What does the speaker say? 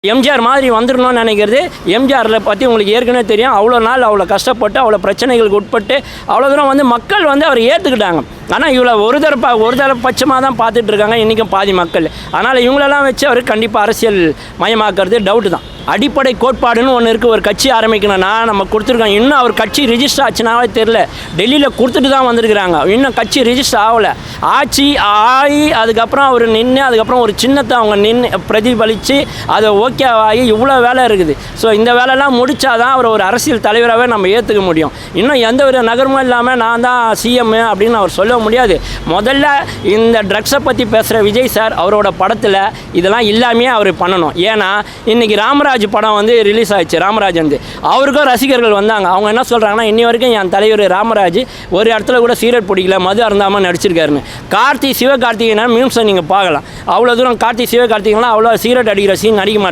எம்ஜிஆர் மாதிரி வந்துடணும்னு நினைக்கிறது. எம்ஜிஆரில் பற்றி உங்களுக்கு ஏற்கனவே தெரியும். அவ்வளோ நாள் அவ்வளோ கஷ்டப்பட்டு அவ்வளோ பிரச்சனைகளுக்கு உட்பட்டு அவ்வளோ தூரம் மக்கள் அவர் ஏற்றுக்கிட்டாங்க. ஆனால் இவ்வளோ ஒரு தரப்பட்சமாக தான் பார்த்துட்டு இருக்காங்க இன்றைக்கும் பாதி மக்கள். அதனால் இவங்களெல்லாம் வச்சு அவர் கண்டிப்பாக அரசியல் மயமாக்குறது டவுட்டு தான். அடிப்படை கோட்பாடுன்னு ஒன்று இருக்குது. ஒரு கட்சி ஆரம்பிக்கணும்னா நம்ம கொடுத்துருக்கோம். இன்னும் அவர் கட்சி ரிஜிஸ்டர் ஆச்சுனாவே தெரில. டெல்லியில் கொடுத்துட்டு தான் வந்திருக்கிறாங்க. இன்னும் கட்சி ரிஜிஸ்டர் ஆகலை. ஆட்சி ஆகி அதுக்கப்புறம் அவர் நின்று அதுக்கப்புறம் ஒரு சின்னத்தை அவங்க நின்று பிரதிபலித்து அதை ஓகே ஆகி இவ்வளோ வேலை இருக்குது. ஸோ இந்த வேலைலாம் முடித்தா தான் அவர் ஒரு அரசியல் தலைவராகவே நம்ம ஏற்றுக்க முடியும். இன்னும் எந்த ஒரு நகரமும் இல்லாமல் நான் தான் சிஎம் அப்படின்னு அவர் சொல்ல முடியாது. முதல்ல இந்த ட்ரக்ஸை பற்றி பேசுகிற விஜய் சார் அவரோட படத்தில் இதெல்லாம் இல்லாமையே அவர் பண்ணணும். ஏன்னா இன்றைக்கி ராமராஜ் படம் ரிலீஸ் ஆயிடுச்சு. ராமராஜ் அவருக்கும் ரசிகர்கள் வந்தாங்க. அவங்க என்ன சொல்கிறாங்கன்னா, இன்னி வரைக்கும் என் தலைவர் ராமராஜ் ஒரு இடத்துல கூட சீரட் பிடிக்கல, மது அருந்தாமல் நடிச்சிருக்காருன்னு. சிவகார்த்திகேயன் மீம்ஸை நீங்கள் பார்க்கலாம். அவ்வளோ தூரம் சிவகார்த்திகேயன்லாம் அவ்வளோ சீரட் அடிக்கிற சீன் நடிக்க மாட்டாங்க.